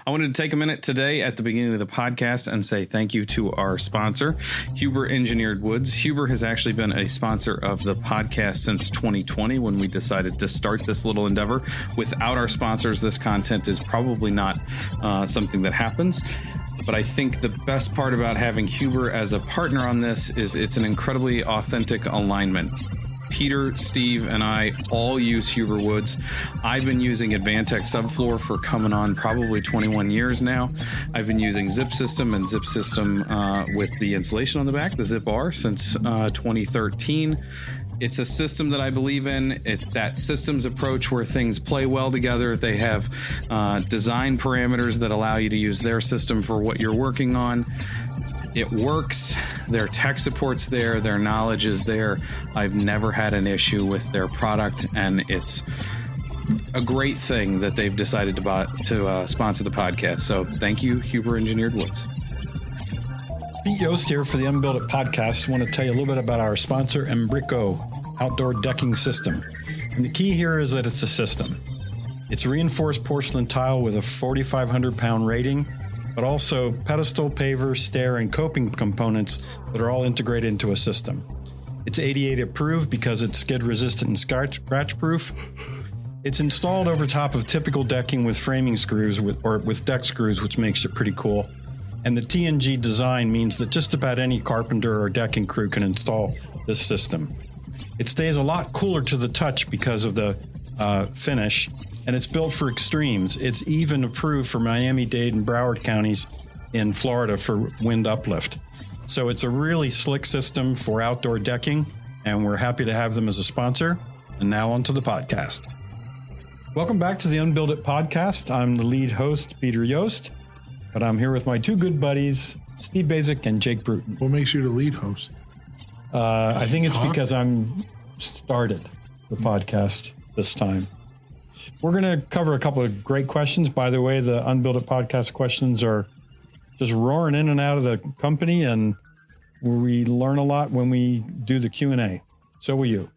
I wanted to take a minute today at the beginning of the podcast and say thank you to our sponsor, Huber Engineered Woods. Huber has actually been a sponsor of the podcast since 2020 when we decided to start this little endeavor. Without our sponsors, this content is probably not something that happens. But I think the best part about having Huber as a partner on this is it's an incredibly authentic alignment. Peter, Steve, and I all use Huber Woods. I've been using Advantech Subfloor for coming on probably 21 years now. I've been using Zip System and Zip System with the insulation on the back, the Zip R, since 2013. It's a system that I believe in. It's that systems approach where things play well together. They have design parameters that allow you to use their system for what you're working on. It works. Their tech support's there. Their knowledge is there. I've never had an issue with their product, and it's a great thing that they've decided to sponsor the podcast. So thank you, Huber Engineered Woods. Pete Yost here for the Unbuilt It podcast. I want to tell you a little bit about our sponsor, Embrico Outdoor Decking System. And the key here is that it's a system. It's reinforced porcelain tile with a 4,500 pound rating, but also pedestal, paver, stair, and coping components that are all integrated into a system. It's 88 approved because it's skid resistant and scratch proof. It's installed over top of typical decking with framing screws or with deck screws, which makes it pretty cool. And the TNG design means that just about any carpenter or decking crew can install this system. It stays a lot cooler to the touch because of the finish, and it's built for extremes. It's even approved for Miami-Dade and Broward counties in Florida for wind uplift. So it's a really slick system for outdoor decking, and we're happy to have them as a sponsor. And now on to the podcast. Welcome back to the Unbuilt It podcast. I'm the lead host, Peter Yost, but I'm here with my two good buddies, Steve Basic and Jake Bruton. What makes you the lead host? I think it's because I'm started the podcast this time. We're going to cover a couple of great questions. By the way, the Unbuilt It podcast questions are just roaring in and out of the company, and we learn a lot when we do the Q&A. So will you.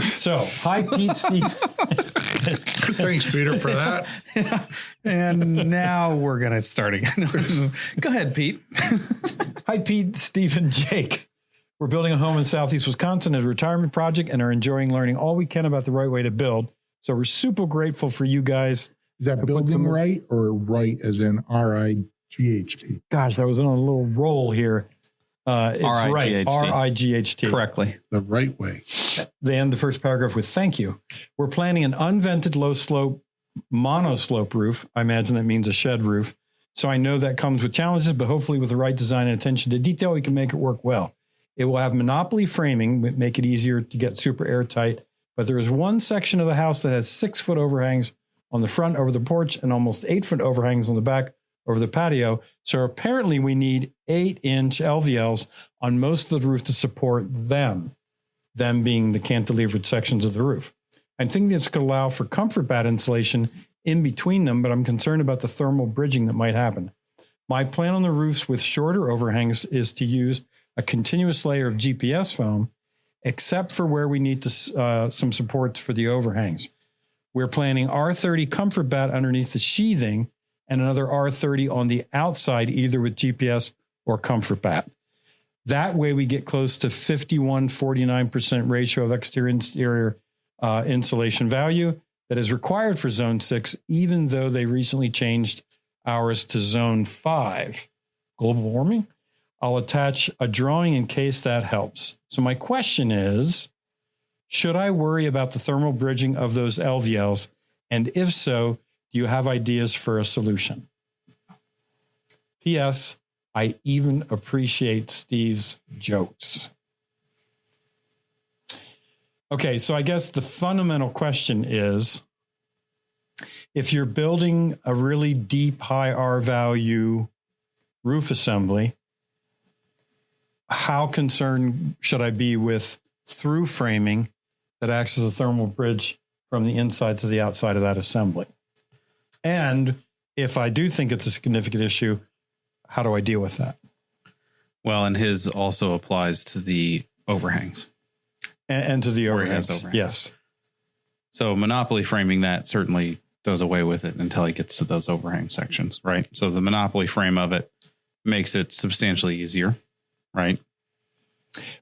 So, hi, Pete, Steve. Thanks, Peter, for that. And now we're going to start again. Go ahead, Pete. Hi, Pete, Steve, and Jake. We're building a home in Southeast Wisconsin as a retirement project and are enjoying learning all we can about the right way to build. So we're super grateful for you guys. Is that building right or right as in R-I-G-H-T? Gosh, I was on a little roll here. It's right. R-I-G-H-T. Correctly. The right way. They end the first paragraph with thank you. We're planning an unvented low slope monoslope roof. I imagine that means a shed roof. So I know that comes with challenges, but hopefully with the right design and attention to detail, we can make it work well. It will have monopoly framing, make it easier to get super airtight. But there is one section of the house that has 6-foot overhangs on the front over the porch and almost 8-foot overhangs on the back over the patio. So apparently we need 8-inch LVLs on most of the roof to support them being the cantilevered sections of the roof. I'm thinking this could allow for comfort bat insulation in between them, but I'm concerned about the thermal bridging that might happen. My plan on the roofs with shorter overhangs is to use a continuous layer of GPS foam, except for where we need some supports for the overhangs. We're planning R30 comfort bat underneath the sheathing and another R30 on the outside, either with GPS or comfort bat. That way we get close to 51-49% ratio of exterior-interior insulation value that is required for Zone 6, even though they recently changed ours to Zone 5. Global warming? I'll attach a drawing in case that helps. So my question is, should I worry about the thermal bridging of those LVLs? And if so, do you have ideas for a solution? P.S. I even appreciate Steve's jokes. Okay, so I guess the fundamental question is, if you're building a really deep, high R value roof assembly, how concerned should I be with through framing that acts as a thermal bridge from the inside to the outside of that assembly? And if I do think it's a significant issue, how do I deal with that? Well, and his also applies to the overhangs. And to the overhangs. Overhangs. Yes. So monopoly framing that certainly does away with it until he gets to those overhang sections, right? So the monopoly frame of it makes it substantially easier, right?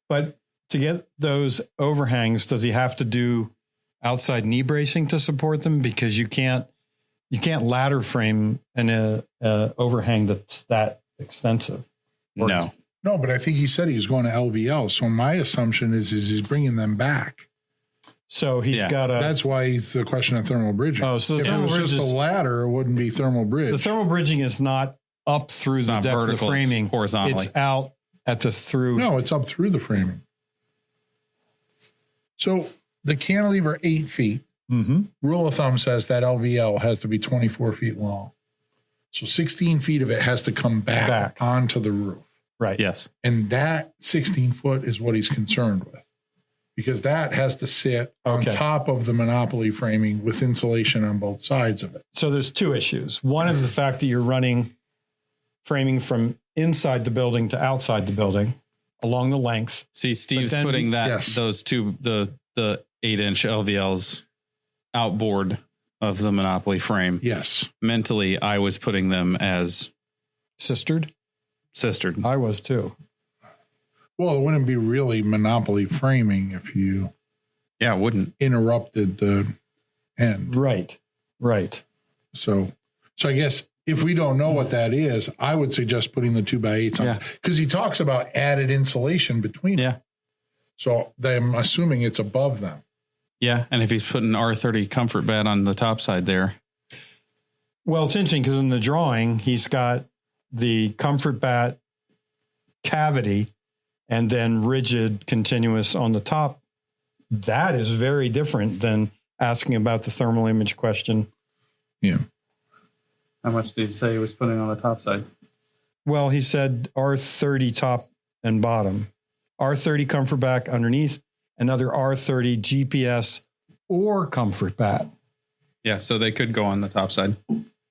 But to get those overhangs, does he have to do outside knee bracing to support them? Because you can't ladder frame an overhang that's that extensive. No. No, but I think he said he's going to LVL. So my assumption is he's bringing them back. So he's got a. That's why it's the question of thermal bridging. Oh, so the if thermal it was bridge just is, a ladder, it wouldn't be thermal bridge. the thermal bridging is not up through the depth of the framing. Horizontally. It's out at the through. No, it's up through the framing. So the cantilever 8 feet. Mm-hmm. Rule of thumb says that LVL has to be 24 feet long. So 16 feet of it has to come back onto the roof. Right. Yes. And that 16 foot is what he's concerned with, because that has to sit on top of the monopoly framing with insulation on both sides of it. So there's two issues. One is the fact that you're running framing from inside the building to outside the building along the lengths. See, Steve's putting those two, the 8-inch LVLs outboard of the monopoly frame. Yes. Mentally, I was putting them as sistered. I was too. Well, it wouldn't be really monopoly framing if you it wouldn't interrupted the end. Right. So I guess if we don't know what that is, I would suggest putting the 2x8s on, because he talks about added insulation between them. So I'm assuming it's above them. Yeah. And if he's putting R30 comfort bed on the top side there. Well, it's interesting because in the drawing, he's got the comfort bat cavity and then rigid continuous on the top. That is very different than asking about the thermal image question. Yeah. How much did he say he was putting on the top side? Well, he said R30 top and bottom, R30 comfort back underneath, another R30 GPS or comfort bat. Yeah. So they could go on the top side.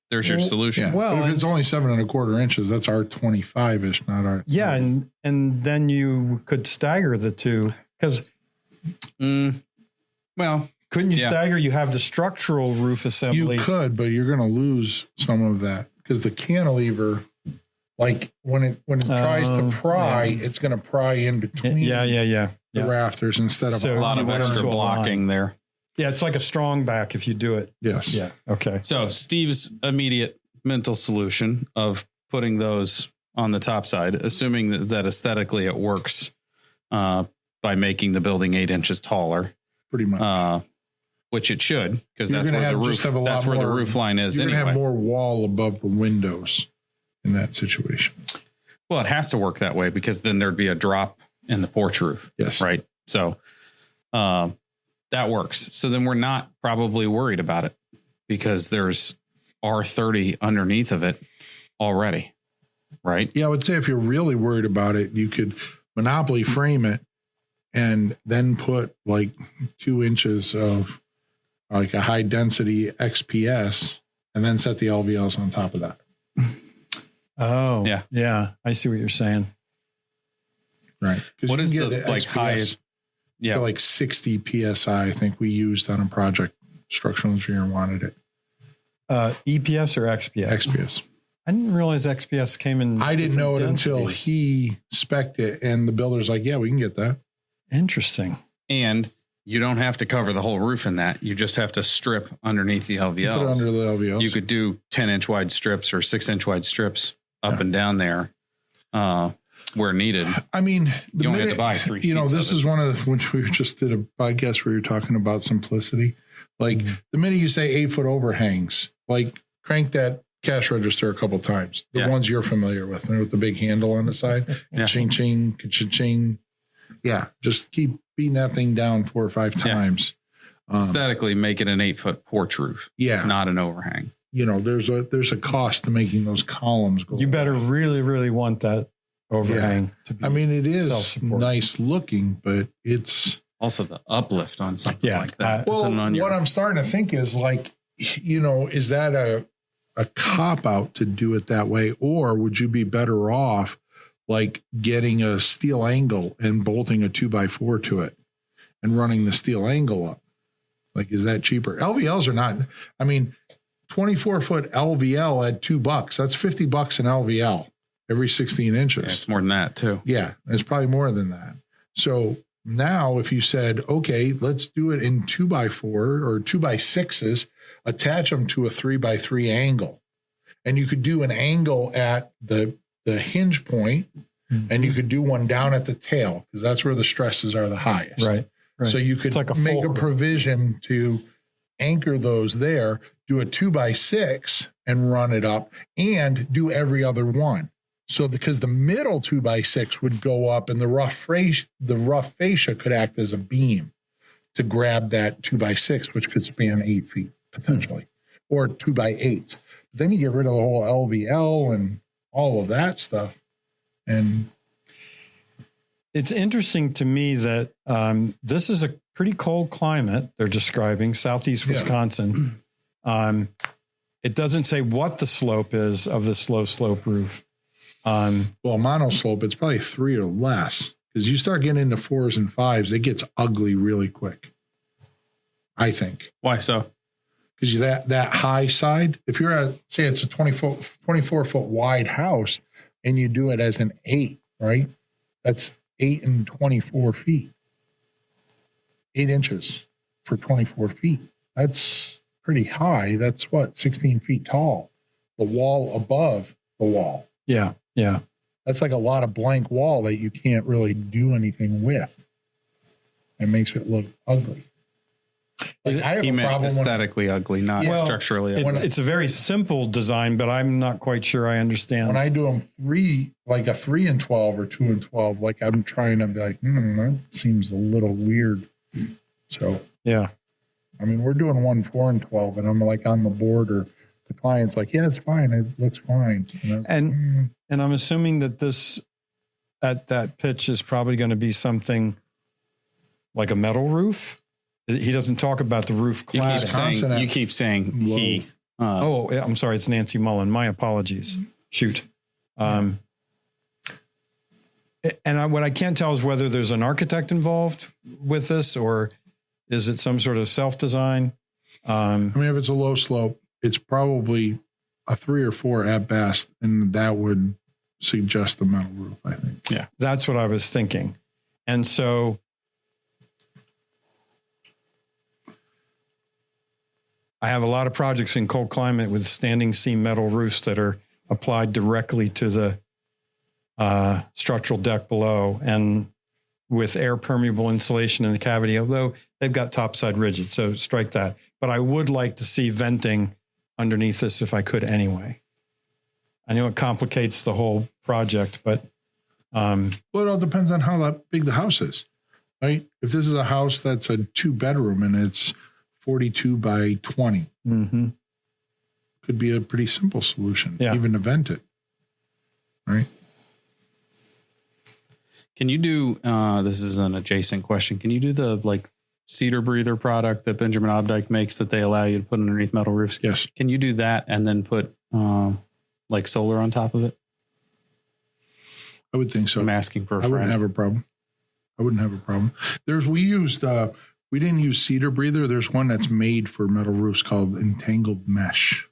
There's your solution. Yeah. Well, but if it's only 7¼ inches, that's R25-ish, not R. Yeah. And then you could stagger the two because, well, couldn't you stagger? You have the structural roof assembly. You could, but you're going to lose some of that because the cantilever, like when it tries to pry, it's going to pry in between the rafters instead of a lot of extra blocking there. Yeah, it's like a strong back if you do it. Yes. Yeah. Okay. So Steve's immediate mental solution of putting those on the top side, assuming that aesthetically it works by making the building 8 inches taller. Pretty much. Which it should, because that's where the roof. That's where the roof line is. You're anyway. Going to have more wall above the windows in that situation. Well, it has to work that way because then there'd be a drop in the porch roof. Yes. Right. So that works. So then we're not probably worried about it because there's R30 underneath of it already. Right. Yeah, I would say if you're really worried about it, you could monopoly frame it and then put like 2 inches of like a high density XPS and then set the LVLs on top of that. Oh, yeah. I see what you're saying. Right. What is the like high? Yeah. Like 60 PSI, I think we used on a project. Structural engineer wanted it. EPS or XPS? XPS. I didn't realize XPS came in. I didn't know it until he spec'd it and the builder's like, yeah, we can get that. Interesting. And you don't have to cover the whole roof in that. You just have to strip underneath the LVLs. Put it under the LVLs. You could do 10-inch wide strips or 6-inch wide strips up and down there where needed. I mean, you don't have to buy 3 sheets. You know, this is one of the, when we just did a podcast where you're talking about simplicity. Like the minute you say 8-foot overhangs, like crank that cash register a couple times. The ones you're familiar with, with the big handle on the side. Ching, ching, ching. Yeah, just keep beating that thing down 4 or 5 times. Aesthetically, make it an 8-foot porch roof. Yeah, not an overhang. You know, there's a cost to making those columns go. You better really, really want that overhang to be. I mean, it is nice looking, but it's also the uplift on something like that. Well, what I'm starting to think is like, you know, is that a cop out to do it that way, or would you be better off like getting a steel angle and bolting a 2x4 to it and running the steel angle up? Like, is that cheaper? LVLs are not, I mean, 24-foot LVL at $2. That's $50 an LVL every 16 inches. Yeah, it's more than that too. Yeah, it's probably more than that. So now if you said, okay, let's do it in 2x4 or 2x6s, attach them to a 3x3 angle. And you could do an angle at the hinge point, and you could do one down at the tail because that's where the stresses are the highest. Right. So you could make a provision to anchor those there, do a 2x6 and run it up, and do every other one. So because the middle 2x6 would go up, and the rough fascia could act as a beam to grab that 2x6, which could span 8 feet potentially, or 2x8. Then you get rid of the whole LVL and all of that stuff. And it's interesting to me that this is a pretty cold climate they're describing, southeast Wisconsin. It doesn't say what the slope is of the slow slope roof. Well, monoslope, it's probably 3 or less, because you start getting into 4s and 5s, it gets ugly really quick, I think. Why so? Because that high side, if you're at, say it's a 24 foot wide house and you do it as an 8, right? That's 8 and 24 feet. 8 inches for 24 feet. That's pretty high. That's what, 16 feet tall. The wall above the wall. Yeah. Yeah. That's like a lot of blank wall that you can't really do anything with. It makes it look ugly. Like I have he a meant problem aesthetically ugly, not structurally ugly. It's a very simple design, but I'm not quite sure I understand. when I do them 3, like a 3 and 12 or 2 and 12, like I'm trying to be like, that seems a little weird. So, yeah. I mean, we're doing 1, 4 and 12, and I'm like on the board, or the client's like, yeah, it's fine. It looks fine. And I'm assuming that this at that pitch is probably going to be something like a metal roof. He doesn't talk about the roof cladding. You keep saying he. I'm sorry. It's Nancy Mullen. My apologies. Shoot. And what I can't tell is whether there's an architect involved with this, or is it some sort of self-design? I mean, if it's a low slope, it's probably a 3 or 4 at best, and that would suggest a metal roof, I think. Yeah, that's what I was thinking. And so I have a lot of projects in cold climate with standing seam metal roofs that are applied directly to the structural deck below, and with air permeable insulation in the cavity, although they've got topside rigid, so strike that. But I would like to see venting underneath this if I could anyway. I know it complicates the whole project, but well, it all depends on how big the house is, right? If this is a house that's a 2-bedroom and it's 42 by 20, could be a pretty simple solution, even to vent it, right? Can you do, this is an adjacent question, can you do the cedar breather product that Benjamin Obdike makes that they allow you to put underneath metal roofs? Yes. Can you do that and then put solar on top of it? I would think so. I'm asking for a I friend. wouldn't have a problem. We didn't use cedar breather. There's one that's made for metal roofs called entangled mesh,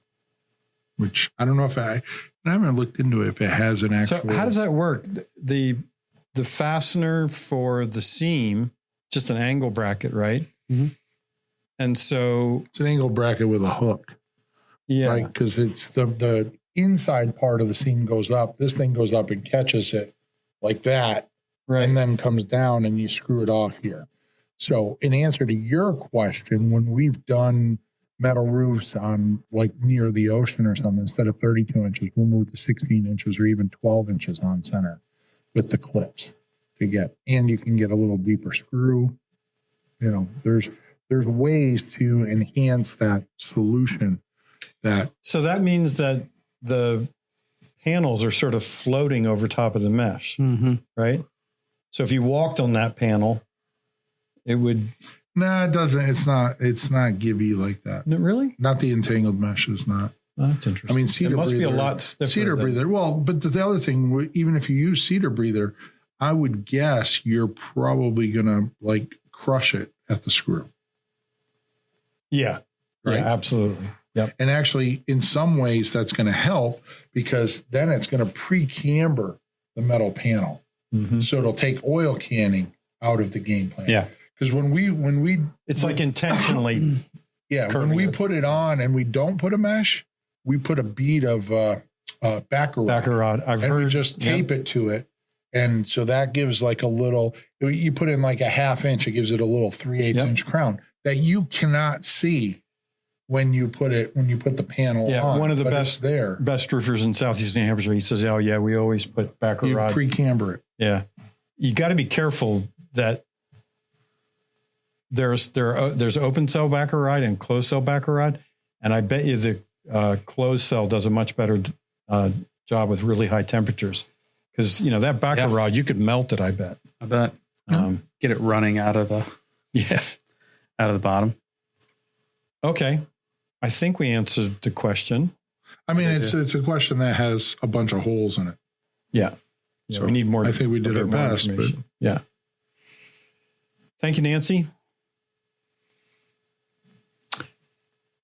which I don't know I haven't looked into it if it has an actual. So how does that work? The fastener for the seam, just an angle bracket, right? Mm-hmm. And so it's an angle bracket with a hook. Yeah. Right. Because it's the inside part of the seam goes up. This thing goes up and catches it like that. Right. And then comes down and you screw it off here. So in answer to your question, when we've done metal roofs on near the ocean or something, instead of 32 inches, we'll move to 16 inches or even 12 inches on center with the clips and you can get a little deeper screw. There's ways to enhance that solution. So that means that the panels are sort of floating over top of the mesh, right? So if you walked on that panel, it would. No, it doesn't. It's not gibby like that. No, really? Not the entangled mesh is not. Oh, that's interesting. I mean, cedar breather. It must be a lot stiffer. Cedar breather. Well, but the other thing, even if you use cedar breather, I would guess you're probably going to crush it at the screw. Yeah. Right? Yeah, absolutely. Yep. And actually, in some ways, that's going to help because then it's going to pre-camber the metal panel. Mm-hmm. So it'll take oil canning out of the game plan. Yeah. Because when we it's like intentionally. When we put it on and we don't put a mesh, we put a bead of backer rod. I've heard. We just tape it to it. And so that gives like a little, you put in like a 1/2 inch, it gives it a little 3/8 inch crown that you cannot see when you put the panel on. One of the best roofers in Southeast New Hampshire, he says, oh yeah, we always put backer rod. You pre-camber it. Yeah. You got to be careful that there's open cell backer rod and closed cell backer rod. And I bet you the closed cell does a much better job with really high temperatures. Because, that backer rod, you could melt it, I bet. I bet. Get it running out of the bottom. Okay. I think we answered the question. I mean, it's a question that has a bunch of holes in it. Yeah. So we need more. I think we did our best. But yeah. Thank you, Nancy.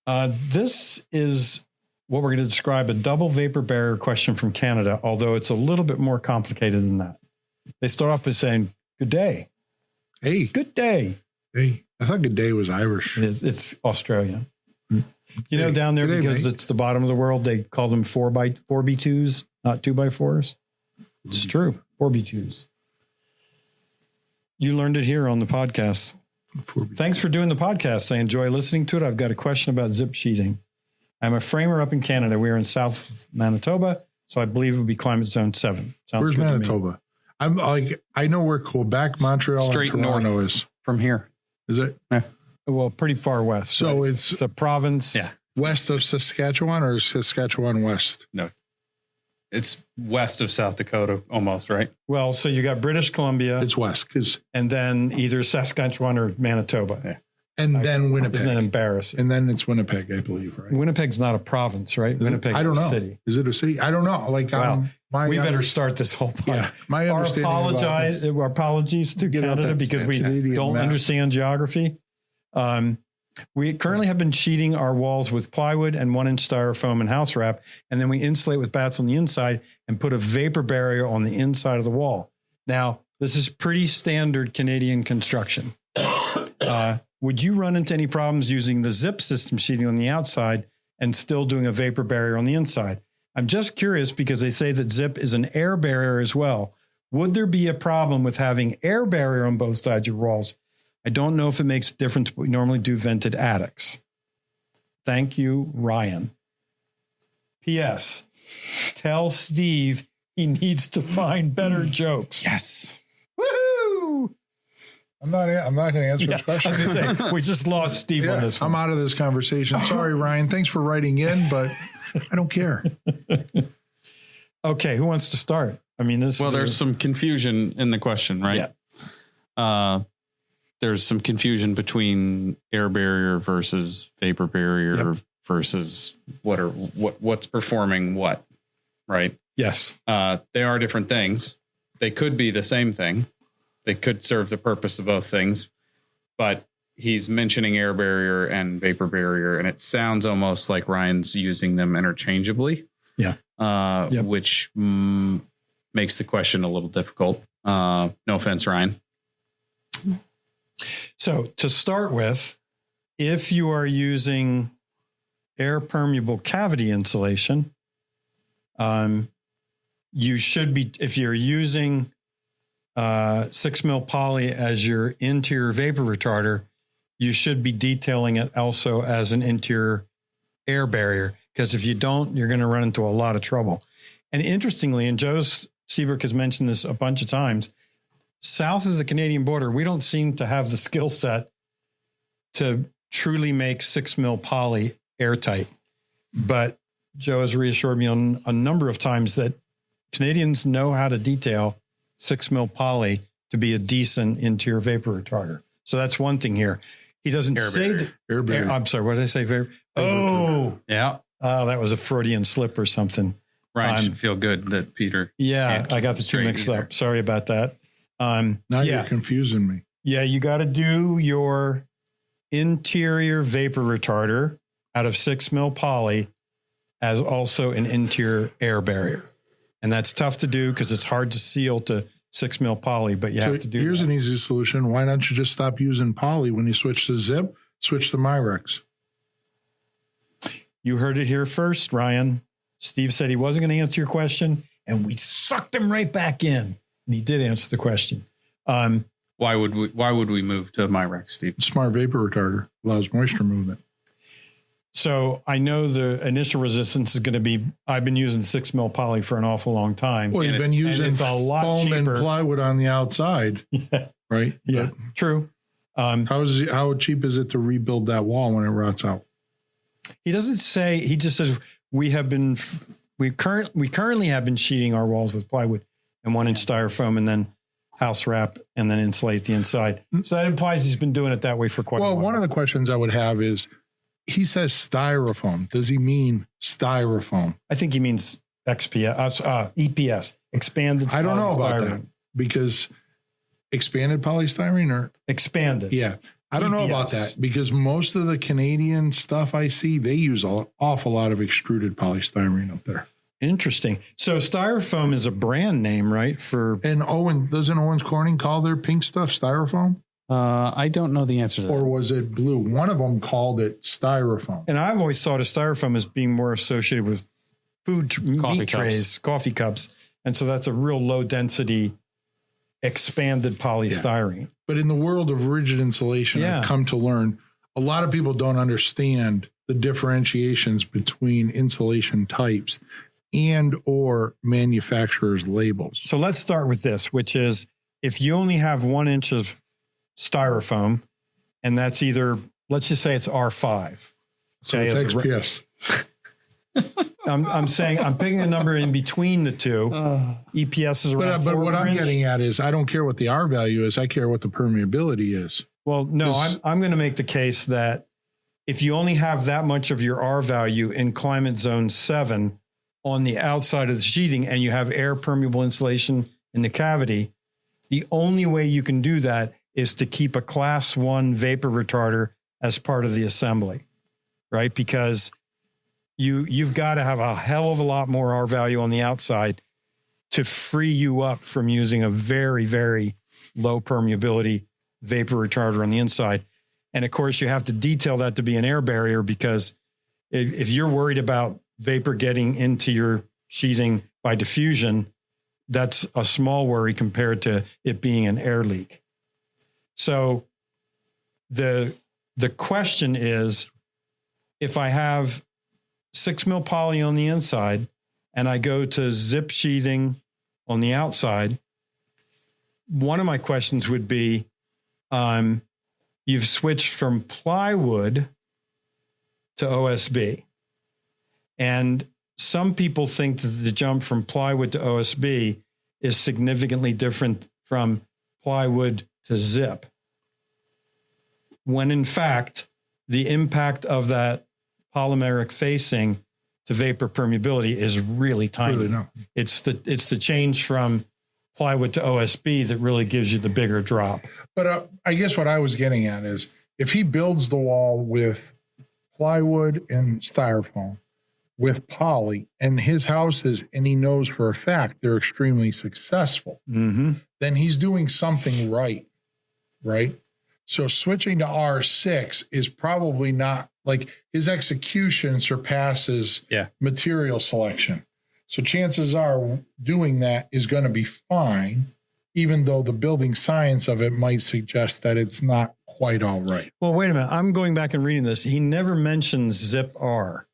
This is what we're going to describe a double vapor barrier question from Canada, although it's a little bit more complicated than that. They start off by saying, good day. Hey. Good day. Hey. I thought good day was Irish. It's Australian. Down there, because it's the bottom of the world, they call them 4x2s, not 2x4s. It's true. 4x2s. You learned it here on the podcast. Thanks for doing the podcast. I enjoy listening to it. I've got a question about zip sheathing. I'm a framer up in Canada. We are in South Manitoba, so I believe it would be climate zone 7. Where's Manitoba? I'm like, I know where Quebec, Montreal, straight and Toronto north is. From here. Is it? Yeah. Well, pretty far west. So it's a province. Yeah. West of Saskatchewan, or is Saskatchewan west? No. It's west of South Dakota almost, right? Well, so you got British Columbia. It's west. And then either Saskatchewan or Manitoba. Yeah. And then Winnipeg. Isn't that embarrassing? And then it's Winnipeg, I believe, right? Winnipeg's not a province, right? Winnipeg is a city. Is it a city? I don't know. Like, we better start this whole podcast. Yeah, my understanding our apologies to Canada because we don't understand geography. We currently have been sheeting our walls with plywood and 1-inch styrofoam and house wrap, and then we insulate with bats on the inside and put a vapor barrier on the inside of the wall. Now, this is pretty standard Canadian construction. Would you run into any problems using the zip system sheeting on the outside and still doing a vapor barrier on the inside? I'm just curious because they say that zip is an air barrier as well. Would there be a problem with having air barrier on both sides of your walls? I don't know if it makes a difference, but we normally do vented attics. Thank you, Ryan. P.S. Tell Steve he needs to find better jokes. Yes. Woohoo! I'm not going to answer this question. I was going to say, we just lost Steve on this one. I'm out of this conversation. Sorry, Ryan. Thanks for writing in, but I don't care. Okay, who wants to start? I mean, there's some confusion in the question, right? Yeah. There's some confusion between air barrier versus vapor barrier versus what's performing what, right? Yes. They are different things. They could be the same thing. They could serve the purpose of both things, but he's mentioning air barrier and vapor barrier, and it sounds almost like Ryan's using them interchangeably. Yeah. Which makes the question a little difficult. No offense, Ryan. So to start with, if you are using air permeable cavity insulation, you should be, if you're using 6 mil poly as your interior vapor retarder, you should be detailing it also as an interior air barrier. Because if you don't, you're going to run into a lot of trouble. And interestingly, and Joe Seabrook has mentioned this a bunch of times, south of the Canadian border, we don't seem to have the skill set to truly make 6 mil poly airtight. But Joe has reassured me on a number of times that Canadians know how to detail 6 mil poly to be a decent interior vapor retarder. So that's one thing here. He doesn't say that. I'm sorry, what did I say? Yeah. Oh, that was a Freudian slip or something. Ryan should feel good that Peter. Yeah, I got the two mixed up. Sorry about that. Now you're confusing me. Yeah, you got to do your interior vapor retarder out of 6 mil poly as also an interior air barrier. And that's tough to do because it's hard to seal to 6 mil poly, but you have to do Here's an easy solution. Why don't you just stop using poly when you switch to zip, switch to Myrex? You heard it here first, Ryan. Steve said he wasn't going to answer your question, and we sucked him right back in. And he did answer the question. Why would we move to Myrex, Steve? Smart vapor retarder allows moisture movement. So I know the initial resistance is going to be, I've been using 6 mil poly for an awful long time. Well, you've been using it's a lot foam cheaper. and plywood on the outside, right? Yeah, true. How cheap is it to rebuild that wall when it rots out? He doesn't say, he just says we currently have been sheeting our walls with plywood and 1-inch styrofoam and then house wrap and then insulate the inside. So that implies he's been doing it that way for quite a while. Well, one of the questions I would have is, he says styrofoam. Does he mean styrofoam? I think he means EPS, expanded. I don't know about that because expanded polystyrene or expanded. Yeah. I don't know about that because most of the Canadian stuff I see, they use an awful lot of extruded polystyrene up there. Interesting. So styrofoam is a brand name, right? Doesn't Owens Corning call their pink stuff styrofoam? I don't know the answer to that. Or was it blue? One of them called it styrofoam. And I've always thought of styrofoam as being more associated with meat trays, coffee cups. And so that's a real low density expanded polystyrene. Yeah. But in the world of rigid insulation, I've come to learn a lot of people don't understand the differentiations between insulation types and or manufacturers' labels. So let's start with this, which is if you only have 1 inch of styrofoam, and that's either, let's just say it's R5. So it's XPS. I'm saying I'm picking a number in between the two. EPS is around 4 But what I'm inch. getting at is I don't care what the R value is. I care what the permeability is. Well, no, I'm going to make the case that if you only have that much of your R value in climate zone 7 on the outside of the sheathing and you have air permeable insulation in the cavity, the only way you can do that is to keep a class 1 vapor retarder as part of the assembly, right? Because you've got to have a hell of a lot more R value on the outside to free you up from using a very, very low permeability vapor retarder on the inside. And of course, you have to detail that to be an air barrier because if you're worried about vapor getting into your sheathing by diffusion, that's a small worry compared to it being an air leak. So the question is, if I have 6 mil poly on the inside and I go to zip sheathing on the outside, one of my questions would be, you've switched from plywood to OSB. And some people think that the jump from plywood to OSB is significantly different from plywood to zip, when in fact, the impact of that polymeric facing to vapor permeability is really tiny. Really, no. It's the change from plywood to OSB that really gives you the bigger drop. But I guess what I was getting at is if he builds the wall with plywood and styrofoam with poly and his houses, and he knows for a fact they're extremely successful, then he's doing something right. So switching to R6 is probably not, like, his execution surpasses material selection. So chances are doing that is going to be fine, even though the building science of it might suggest that it's not quite all right. Well, wait a minute. I'm going back and reading this. He never mentions zip R.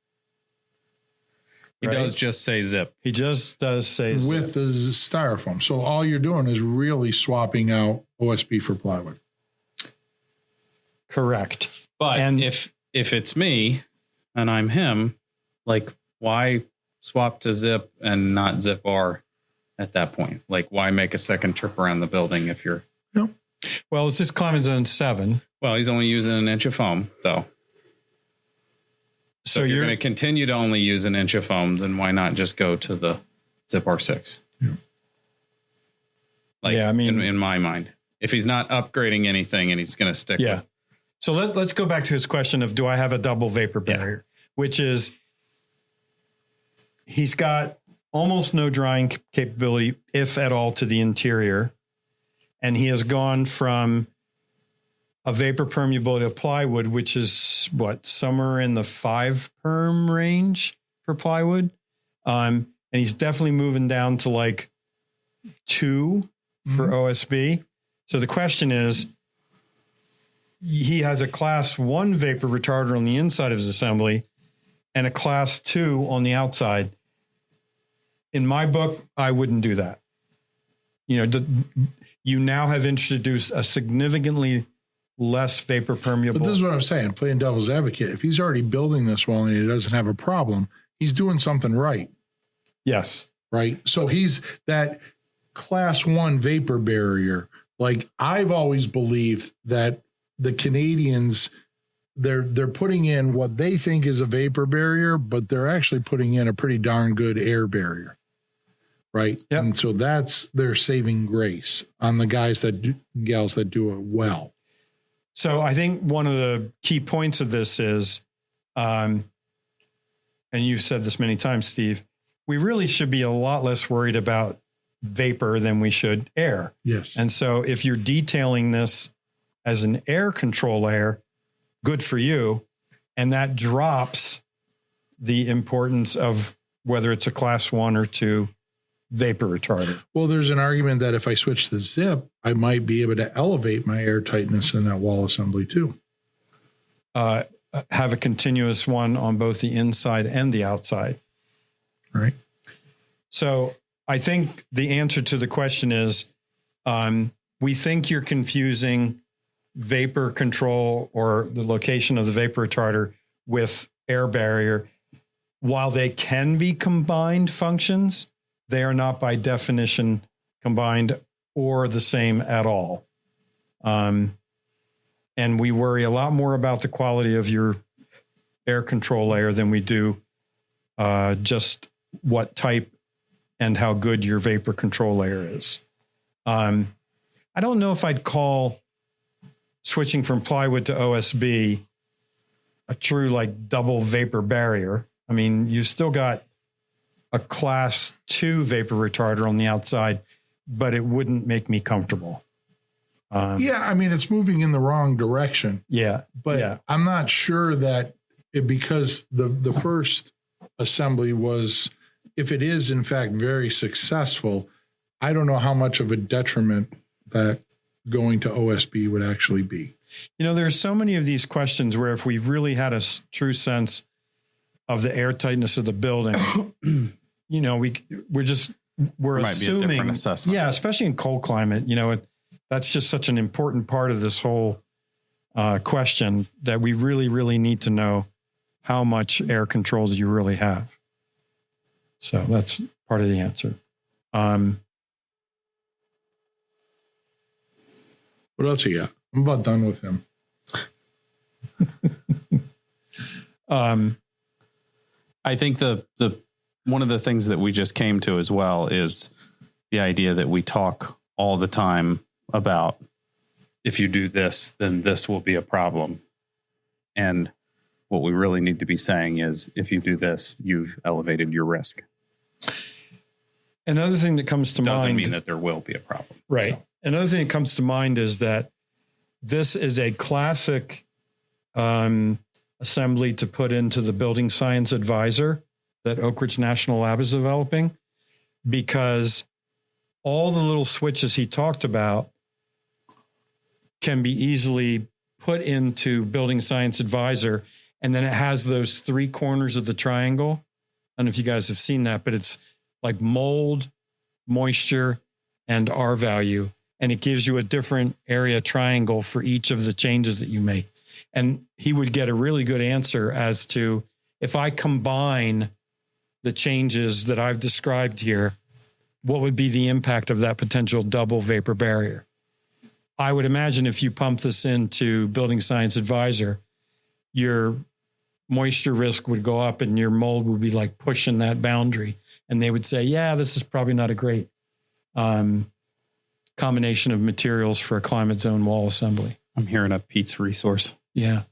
He does just say zip. He just does say zip. With the styrofoam. So all you're doing is really swapping out OSB for plywood. Correct. But if it's me and I'm him, like, why swap to zip and not zip R at that point? Like, why make a second trip around the building if you're... Yep. Well, it's just climate zone 7. Well, he's only using 1 inch of foam, though. So if you're going to continue to only use 1 inch of foam, then why not just go to the zip R6? Yeah. Like, in my mind, if he's not upgrading anything and he's going to stick with... So let's go back to his question of, do I have a double vapor barrier? which is he's got almost no drying capability, if at all, to the interior. And he has gone from a vapor permeability of plywood, which is somewhere in the 5 perm range for plywood. And he's definitely moving down to like 2 for OSB. So the question is, he has a class 1 vapor retarder on the inside of his assembly and a class 2 on the outside. In my book, I wouldn't do that. You now have introduced a significantly less vapor permeable. But this is what I'm saying, playing devil's advocate. If he's already building this well and he doesn't have a problem, he's doing something right. Yes. Right. So he's that class 1 vapor barrier. Like, I've always believed that the Canadians, they're putting in what they think is a vapor barrier, but they're actually putting in a pretty darn good air barrier. Right. Yep. And so that's their saving grace on the gals that do it well. So I think one of the key points of this is, and you've said this many times, Steve, we really should be a lot less worried about vapor than we should air. Yes. And so if you're detailing this as an air control layer, good for you. And that drops the importance of whether it's a class 1 or 2 vapor retarder. Well, there's an argument that if I switch the zip, I might be able to elevate my air tightness in that wall assembly too. Have a continuous one on both the inside and the outside. Right. So I think the answer to the question is, we think you're confusing vapor control or the location of the vapor retarder with air barrier. While they can be combined functions, they are not by definition combined or the same at all. And we worry a lot more about the quality of your air control layer than we do just what type and how good your vapor control layer is. I don't know if I'd call switching from plywood to OSB a true like double vapor barrier. I mean, you've still got a class 2 vapor retarder on the outside, but it wouldn't make me comfortable. I mean, it's moving in the wrong direction. Yeah. But yeah. I'm not sure that because the first assembly was, if it is in fact very successful, I don't know how much of a detriment that going to OSB would actually be. There's so many of these questions where if we really had a true sense of the air tightness of the building, we're assuming, be a different assessment. Yeah, especially in cold climate, that's just such an important part of this whole question that we really, really need to know how much air control do you really have. So that's part of the answer. What else you got? I'm about done with him. I think the one of the things that we just came to as well is the idea that we talk all the time about, if you do this, then this will be a problem. And what we really need to be saying is, if you do this, you've elevated your risk. Another thing that comes to mind doesn't mean that there will be a problem. Right. So. Another thing that comes to mind is that this is a classic assembly to put into the building science advisor that Oak Ridge National Lab is developing, because all the little switches he talked about can be easily put into building science advisor. And then it has those 3 corners of the triangle. I don't know if you guys have seen that, but it's like mold, moisture, and R value. And it gives you a different area triangle for each of the changes that you make. And he would get a really good answer as to, if I combine the changes that I've described here, what would be the impact of that potential double vapor barrier? I would imagine if you pump this into Building Science Advisor, your moisture risk would go up and your mold would be like pushing that boundary. And they would say, yeah, this is probably not a great combination of materials for a climate zone wall assembly. I'm hearing a Pete's resource. Yeah.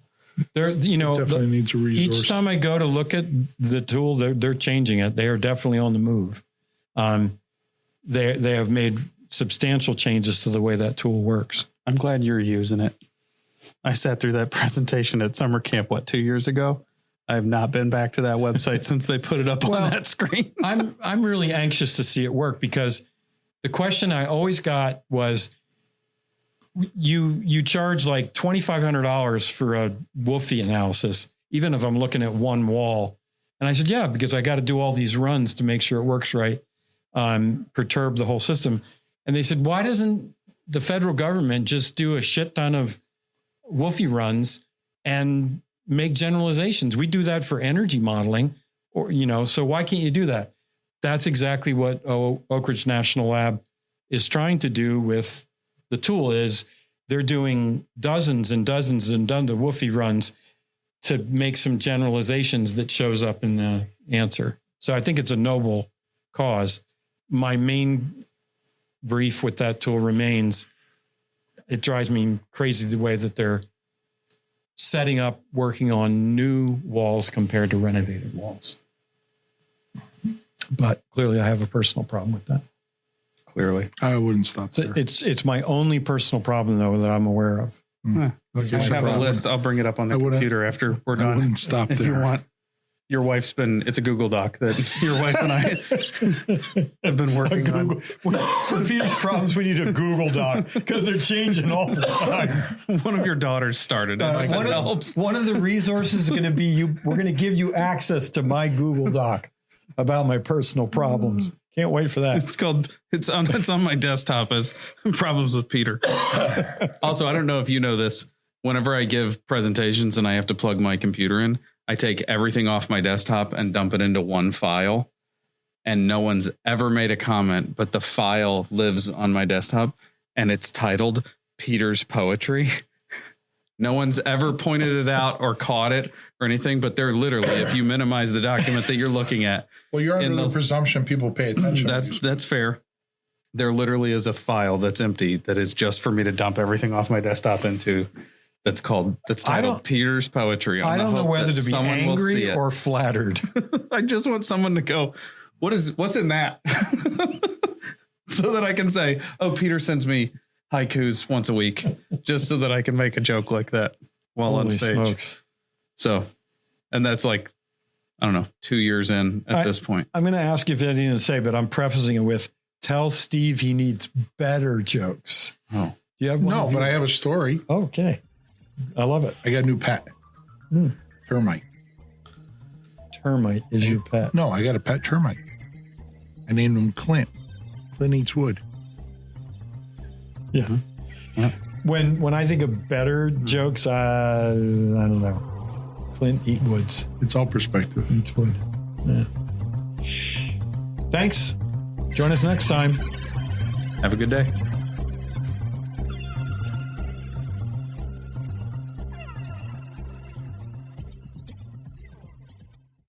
They're, you know, Definitely needs a resource. each time I go to look at the tool, they're changing it. They are definitely on the move. They have made substantial changes to the way that tool works. I'm glad you're using it. I sat through that presentation at summer camp, 2 years ago? I have not been back to that website since they put it up on that screen. I'm really anxious to see it work, because the question I always got was, you charge like $2,500 for a Wolfie analysis, even if I'm looking at one wall. And I said, yeah, because I got to do all these runs to make sure it works right, perturb the whole system. And they said, why doesn't the federal government just do a shit ton of Wolfie runs and make generalizations? We do that for energy modeling, or, you know, so why can't you do that? That's exactly what Oak Ridge National Lab is trying to do with the tool. Is they're doing dozens and dozens and dozens of Wolfie runs to make some generalizations that shows up in the answer. So I think it's a noble cause. My main brief with that tool remains, it drives me crazy the way that they're setting up, working on new walls compared to renovated walls. But clearly I have a personal problem with that. Clearly. I wouldn't stop there. It's my only personal problem, though, that I'm aware of. I have a list. I'll bring it up on the computer after we're done. I wouldn't stop there. If you want. Your wife's been, it's a Google Doc that your wife and I have been working on. For Peter's problems, we need a Google Doc because they're changing all the time. One of your daughters started it. One of the resources is going to be we're going to give you access to my Google Doc about my personal problems. Can't wait for that. It's on my desktop as Problems with Peter. Also, I don't know if you know this. Whenever I give presentations and I have to plug my computer in, I take everything off my desktop and dump it into one file. And no one's ever made a comment, but the file lives on my desktop and it's titled Peter's Poetry. No one's ever pointed it out or caught it or anything, but they're literally, if you minimize the document that you're looking at. Well, you're under the presumption people pay attention. That's fair. There literally is a file that's empty that is just for me to dump everything off my desktop into. That's titled Peter's Poetry. I don't know whether to be angry or flattered. I just want someone to go, what's in that? So that I can say, oh, Peter sends me haikus once a week, just so that I can make a joke like that while on stage. Smokes. So, and that's like, I don't know, 2 years in at this point. I'm going to ask you if you have anything to say, but I'm prefacing it with, tell Steve he needs better jokes. Oh, do you have one? No, but I have a story. Okay. I love it. I got a new pet. Termite. Termite is your pet? No, I got a pet termite. I named him Clint. Clint eats wood. Yeah. Yeah. When I think of better jokes, I don't know. Clint Eatwoods. It's all perspective. Eats wood. Yeah. Thanks. Join us next time. Have a good day.